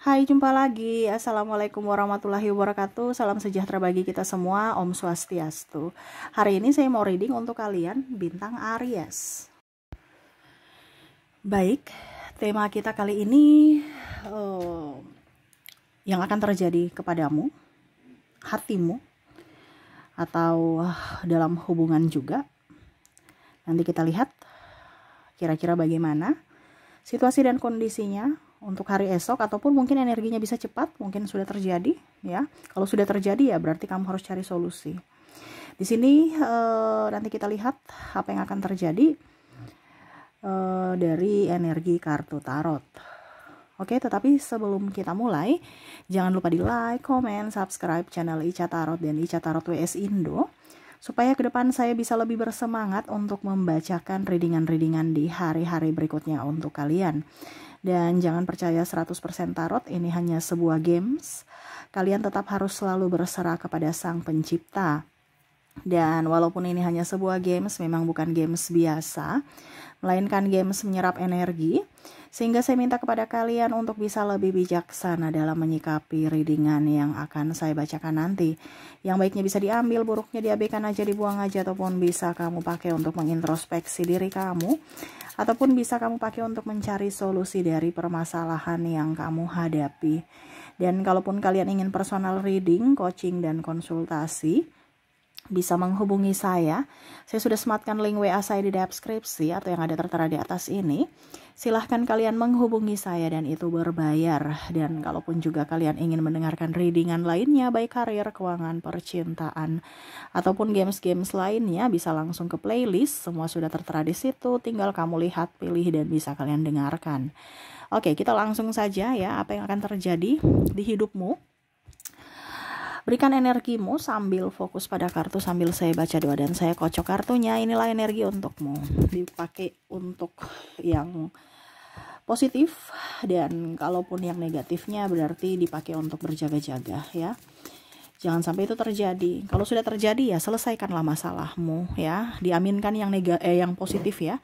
Hai, jumpa lagi. Assalamualaikum warahmatullahi wabarakatuh. Salam sejahtera bagi kita semua. Om Swastiastu. Hari ini saya mau reading untuk kalian bintang Aries. Baik, tema kita kali ini yang akan terjadi kepadamu, hatimu, atau dalam hubungan juga. Nanti kita lihat kira-kira bagaimana situasi dan kondisinya untuk hari esok, ataupun mungkin energinya bisa cepat, mungkin sudah terjadi ya. Kalau sudah terjadi ya berarti kamu harus cari solusi. Di sini nanti kita lihat apa yang akan terjadi dari energi kartu tarot. Oke, tetapi sebelum kita mulai, jangan lupa di like, comment, subscribe channel Ica Tarot dan Ica Tarot WS Indo, supaya ke depan saya bisa lebih bersemangat untuk membacakan readingan-readingan di hari-hari berikutnya untuk kalian. Dan jangan percaya 100% tarot, ini hanya sebuah games. Kalian tetap harus selalu berserah kepada Sang Pencipta. Dan walaupun ini hanya sebuah games, memang bukan games biasa, melainkan games menyerap energi. Sehingga saya minta kepada kalian untuk bisa lebih bijaksana dalam menyikapi readingan yang akan saya bacakan nanti. Yang baiknya bisa diambil, buruknya diabaikan aja, dibuang aja, ataupun bisa kamu pakai untuk mengintrospeksi diri kamu, ataupun bisa kamu pakai untuk mencari solusi dari permasalahan yang kamu hadapi. Dan kalaupun kalian ingin personal reading, coaching, dan konsultasi, bisa menghubungi saya. Saya sudah sematkan link WA saya di deskripsi atau yang ada tertera di atas ini. Silahkan kalian menghubungi saya dan itu berbayar. Dan kalaupun juga kalian ingin mendengarkan readingan lainnya, baik karir, keuangan, percintaan, ataupun games-games lainnya, bisa langsung ke playlist. Semua sudah tertera di situ, tinggal kamu lihat, pilih, dan bisa kalian dengarkan. Oke, kita langsung saja ya, apa yang akan terjadi di hidupmu. Berikan energimu sambil fokus pada kartu, sambil saya baca doa dan saya kocok kartunya. Inilah energi untukmu, dipakai untuk yang positif, dan kalaupun yang negatifnya berarti dipakai untuk berjaga-jaga ya. Jangan sampai itu terjadi. Kalau sudah terjadi ya selesaikanlah masalahmu ya. Diaminkan yang positif ya.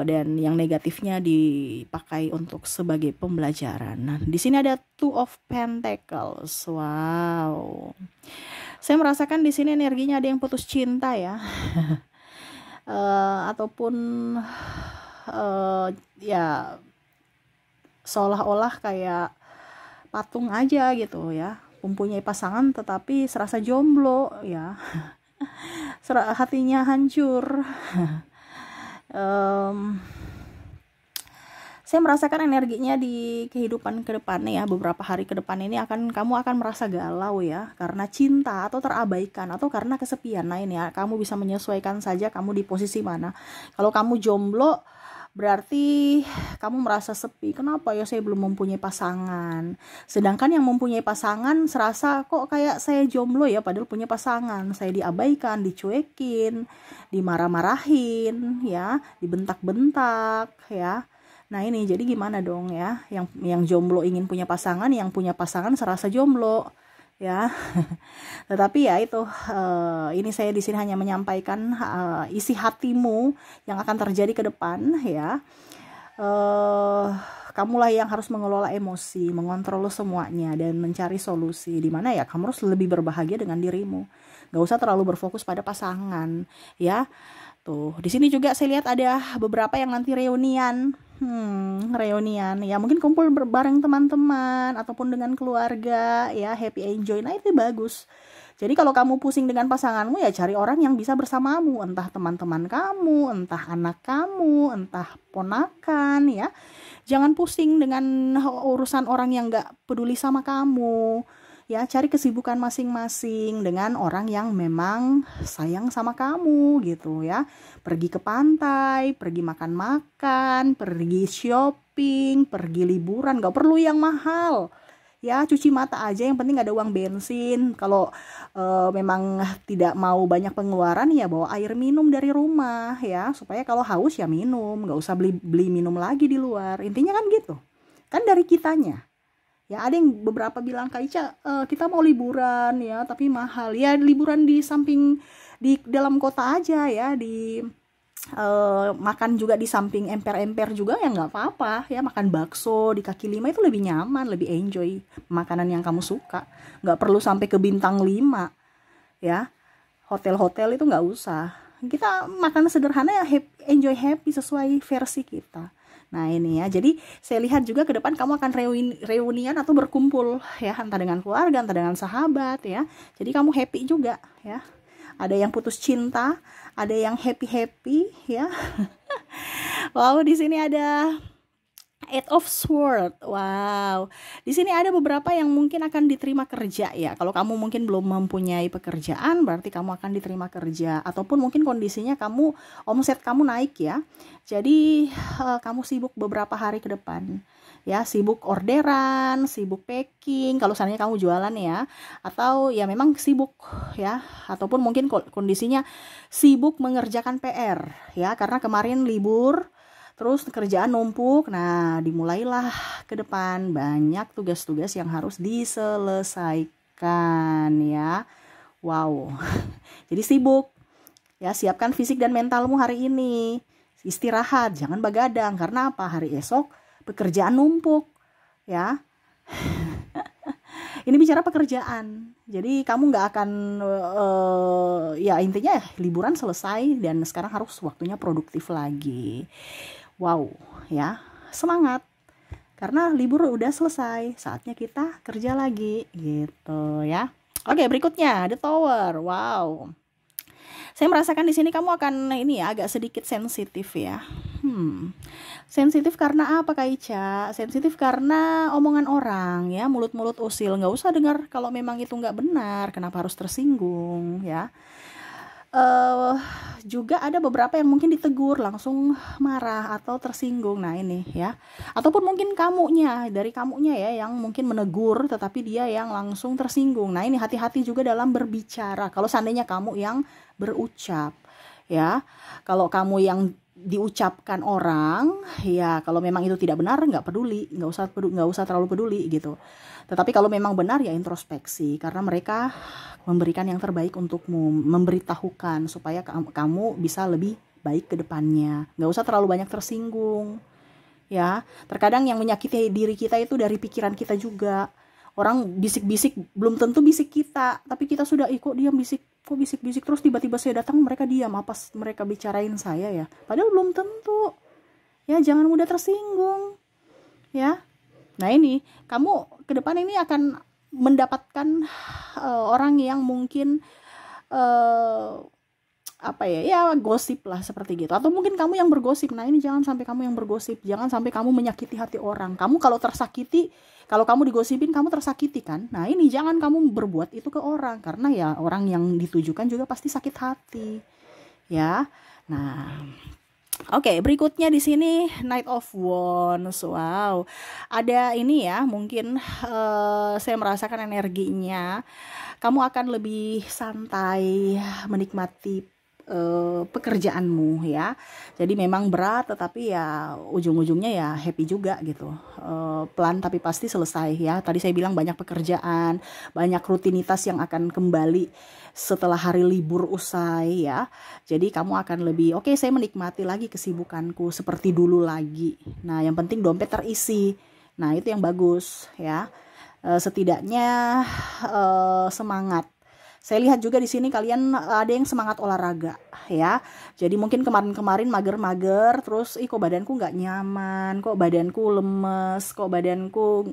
Dan yang negatifnya dipakai untuk sebagai pembelajaran. Nah, di sini ada Two of Pentacles. Wow. Saya merasakan di sini energinya ada yang putus cinta ya. Ataupun ya seolah-olah kayak patung aja gitu ya. Mempunyai pasangan tetapi serasa jomblo ya. Hatinya hancur. Saya merasakan energinya di kehidupan ke depannya ya, beberapa hari ke depan ini kamu akan merasa galau ya, karena cinta atau terabaikan atau karena kesepian. Nah ini ya, kamu bisa menyesuaikan saja kamu di posisi mana. Kalau kamu jomblo berarti kamu merasa sepi. Kenapa ya saya belum mempunyai pasangan? Sedangkan yang mempunyai pasangan serasa kok kayak saya jomblo ya, padahal punya pasangan. Saya diabaikan, dicuekin, dimarah-marahin ya, dibentak-bentak ya. Nah ini jadi gimana dong ya, yang jomblo ingin punya pasangan, yang punya pasangan serasa jomblo ya. Tetapi ya itu ini saya di sini hanya menyampaikan isi hatimu yang akan terjadi ke depan ya. Kamulah yang harus mengelola emosi, mengontrol semuanya dan mencari solusi. Di mana ya kamu harus lebih berbahagia dengan dirimu. Gak usah terlalu berfokus pada pasangan ya. Tuh, di sini juga saya lihat ada beberapa yang nanti reunian. Reunian ya, mungkin kumpul bareng teman-teman ataupun dengan keluarga ya, happy enjoy. Nah itu bagus. Jadi kalau kamu pusing dengan pasanganmu ya cari orang yang bisa bersamamu, entah teman-teman kamu, entah anak kamu, entah ponakan ya. Jangan pusing dengan urusan orang yang gak peduli sama kamu. Ya, cari kesibukan masing-masing dengan orang yang memang sayang sama kamu gitu ya. Pergi ke pantai, pergi makan-makan, pergi shopping, pergi liburan, gak perlu yang mahal. Ya, cuci mata aja, yang penting ada uang bensin. Kalau memang tidak mau banyak pengeluaran ya bawa air minum dari rumah ya, supaya kalau haus ya minum, gak usah beli minum lagi di luar. Intinya kan gitu. Kan dari kitanya. Ya ada yang beberapa bilang, Kak Ica kita mau liburan ya tapi mahal. Ya liburan di samping, di dalam kota aja ya, di makan juga di samping emper-emper juga ya nggak apa-apa ya, makan bakso di kaki 5 itu lebih nyaman, lebih enjoy makanan yang kamu suka, nggak perlu sampai ke bintang 5 ya, hotel-hotel itu nggak usah, kita makan sederhana ya, enjoy happy sesuai versi kita. Nah ini ya, jadi saya lihat juga ke depan kamu akan reunian atau berkumpul ya, entah dengan keluarga, entah dengan sahabat ya, jadi kamu happy juga ya. Ada yang putus cinta, ada yang happy ya. Wow, di sini ada Eight of Swords. Wow, di sini ada beberapa yang mungkin akan diterima kerja ya. Kalau kamu mungkin belum mempunyai pekerjaan, berarti kamu akan diterima kerja. Ataupun mungkin kondisinya kamu, omset kamu naik ya. Jadi kamu sibuk beberapa hari ke depan. Ya, sibuk orderan, sibuk packing kalau seandainya kamu jualan ya, atau ya memang sibuk ya, ataupun mungkin kondisinya sibuk mengerjakan PR ya, karena kemarin libur terus kerjaan numpuk. Nah, dimulailah ke depan banyak tugas-tugas yang harus diselesaikan ya. Wow. Jadi sibuk ya, siapkan fisik dan mentalmu hari ini, istirahat, jangan begadang, karena apa, hari esok pekerjaan numpuk ya. Ini bicara pekerjaan, jadi kamu nggak akan ya intinya liburan selesai dan sekarang harus waktunya produktif lagi. Wow ya, semangat karena libur udah selesai, saatnya kita kerja lagi gitu ya. Oke, berikutnya The Tower. Wow, saya merasakan di sini kamu akan ini ya, agak sedikit sensitif ya. Sensitif karena apa Kak Ica? Sensitif karena omongan orang ya, mulut-mulut usil. Nggak usah dengar kalau memang itu nggak benar, kenapa harus tersinggung ya. Juga ada beberapa yang mungkin ditegur langsung marah atau tersinggung. Nah ini ya, ataupun mungkin dari kamunya ya yang mungkin menegur tetapi dia yang langsung tersinggung. Nah ini hati-hati juga dalam berbicara kalau seandainya kamu yang berucap ya. Kalau kamu yang diucapkan orang ya, kalau memang itu tidak benar nggak peduli, nggak usah terlalu peduli gitu. Tetapi kalau memang benar ya introspeksi, karena mereka memberikan yang terbaik untukmu, memberitahukan supaya kamu bisa lebih baik ke depannya. Nggak usah terlalu banyak tersinggung ya. Terkadang yang menyakiti diri kita itu dari pikiran kita juga. Orang bisik-bisik belum tentu bisik kita, tapi kita sudah kok diam bisik-bisik terus, tiba-tiba saya datang mereka diam, apa mereka bicarain saya ya, padahal belum tentu ya. Jangan mudah tersinggung ya. Nah ini kamu ke depan ini akan mendapatkan orang yang mungkin apa ya gosip lah seperti gitu, atau mungkin kamu yang bergosip. Nah ini jangan sampai kamu yang bergosip, jangan sampai kamu menyakiti hati orang. Kamu kalau tersakiti, kalau kamu digosipin kamu tersakiti kan. Nah ini jangan kamu berbuat itu ke orang, karena ya orang yang ditujukan juga pasti sakit hati ya. Nah oke, berikutnya di sini Knight of Wands. Wow, ada ini ya, mungkin saya merasakan energinya kamu akan lebih santai menikmati pekerjaanmu ya. Jadi memang berat tetapi ya ujung-ujungnya ya happy juga gitu. Pelan tapi pasti selesai ya. Tadi saya bilang banyak pekerjaan, banyak rutinitas yang akan kembali setelah hari libur usai ya. Jadi kamu akan lebih oke, saya menikmati lagi kesibukanku seperti dulu lagi. Nah yang penting dompet terisi. Nah itu yang bagus ya. Setidaknya semangat. Saya lihat juga di sini kalian ada yang semangat olahraga ya. Jadi mungkin kemarin-kemarin mager-mager, terus kok badanku nggak nyaman, kok badanku lemes, kok badanku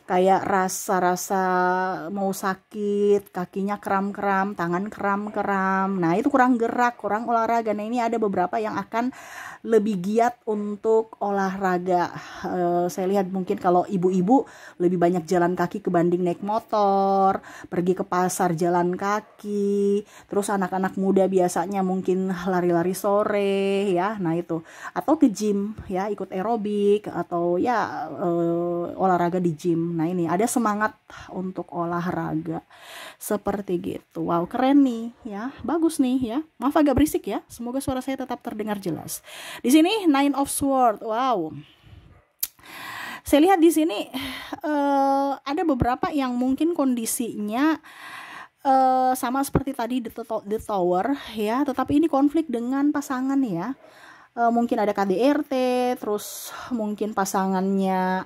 kayak rasa-rasa mau sakit, kakinya kram-kram, tangan kram-kram. Nah itu kurang gerak, kurang olahraga. Nah ini ada beberapa yang akan lebih giat untuk olahraga. Saya lihat mungkin kalau ibu-ibu lebih banyak jalan kaki kebanding naik motor, pergi ke pasar jalan kaki. Terus anak-anak muda biasanya mungkin lari-lari sore ya. Nah itu, atau ke gym ya, ikut aerobik atau ya olahraga di gym. Nah ini ada semangat untuk olahraga seperti gitu. Wow, keren nih ya, bagus nih ya. Maaf agak berisik ya, semoga suara saya tetap terdengar jelas. Di sini Nine of Swords. Wow, saya lihat di sini ada beberapa yang mungkin kondisinya sama seperti tadi the Tower ya, tetapi ini konflik dengan pasangan ya. Mungkin ada KDRT, terus mungkin pasangannya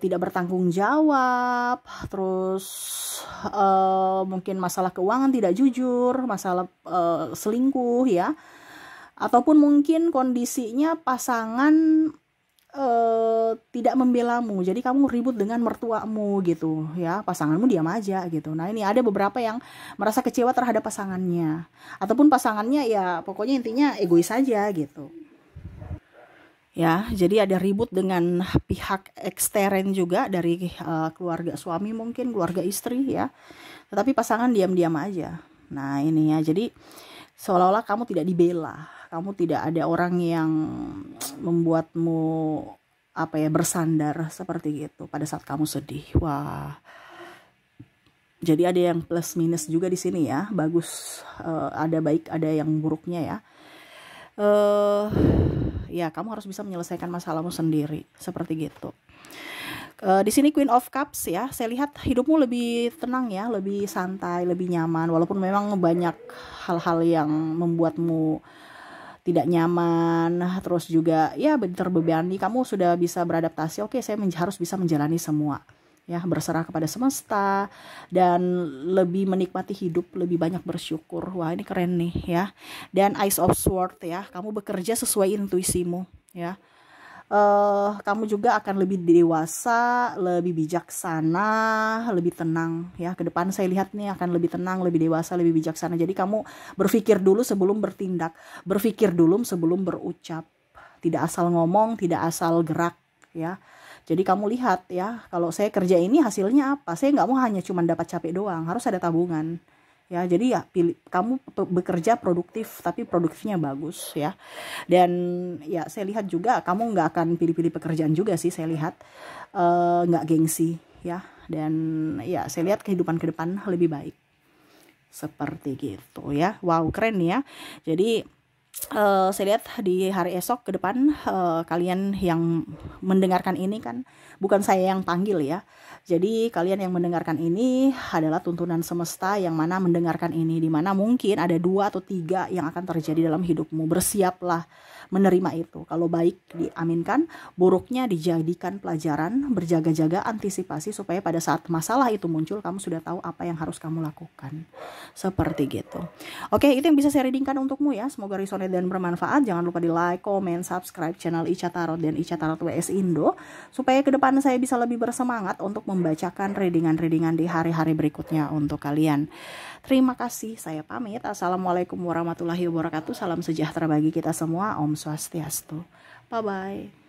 tidak bertanggung jawab, terus mungkin masalah keuangan tidak jujur, masalah selingkuh ya, ataupun mungkin kondisinya pasangan tidak membelamu, jadi kamu ribut dengan mertuamu gitu ya, pasanganmu diam aja gitu. Nah ini ada beberapa yang merasa kecewa terhadap pasangannya, ataupun pasangannya ya pokoknya intinya egois aja gitu ya. Jadi ada ribut dengan pihak ekstern juga dari keluarga suami, mungkin keluarga istri ya, tetapi pasangan diam-diam aja. Nah ini ya, jadi seolah-olah kamu tidak dibela, kamu tidak ada orang yang membuatmu bersandar seperti gitu pada saat kamu sedih. Wah, jadi ada yang plus minus juga di sini ya, bagus, ada baik ada yang buruknya ya. Ya kamu harus bisa menyelesaikan masalahmu sendiri seperti gitu. Di sini Queen of Cups ya, saya lihat hidupmu lebih tenang ya, lebih santai, lebih nyaman, walaupun memang banyak hal-hal yang membuatmu tidak nyaman, terus juga ya terbebani. Kamu sudah bisa beradaptasi, oke saya harus bisa menjalani semua ya, berserah kepada semesta dan lebih menikmati hidup, lebih banyak bersyukur. Wah ini keren nih ya. Dan Ace of Swords ya, kamu bekerja sesuai intuisimu ya. Kamu juga akan lebih dewasa, lebih bijaksana, lebih tenang ya. Ke depan saya lihat nih akan lebih tenang, lebih dewasa, lebih bijaksana. Jadi kamu berpikir dulu sebelum bertindak, berpikir dulu sebelum berucap. Tidak asal ngomong, tidak asal gerak ya. Jadi kamu lihat ya, kalau saya kerja ini hasilnya apa? Saya nggak mau hanya cuma dapat capek doang, harus ada tabungan. Ya, jadi ya kamu bekerja produktif, tapi produktifnya bagus ya. Dan ya saya lihat juga kamu nggak akan pilih-pilih pekerjaan juga sih, saya lihat nggak gengsi ya. Dan ya saya lihat kehidupan ke depan lebih baik seperti gitu ya. Wow keren ya. Jadi saya lihat di hari esok ke depan kalian yang mendengarkan ini kan bukan saya yang panggil ya. Jadi kalian yang mendengarkan ini adalah tuntunan semesta yang mana mendengarkan ini, di mana mungkin ada 2 atau 3 yang akan terjadi dalam hidupmu. Bersiaplah menerima itu. Kalau baik diaminkan, buruknya dijadikan pelajaran, berjaga-jaga, antisipasi supaya pada saat masalah itu muncul kamu sudah tahu apa yang harus kamu lakukan. Seperti gitu. Oke, itu yang bisa saya readingkan untukmu ya. Semoga resonate dan bermanfaat. Jangan lupa di like, comment, subscribe channel Ica Tarot dan Ica Tarot WS Indo supaya ke depan saya bisa lebih bersemangat untuk membacakan readingan-readingan di hari-hari berikutnya untuk kalian. Terima kasih, saya pamit. Assalamualaikum warahmatullahi wabarakatuh. Salam sejahtera bagi kita semua. Om Swastiastu. Bye-bye.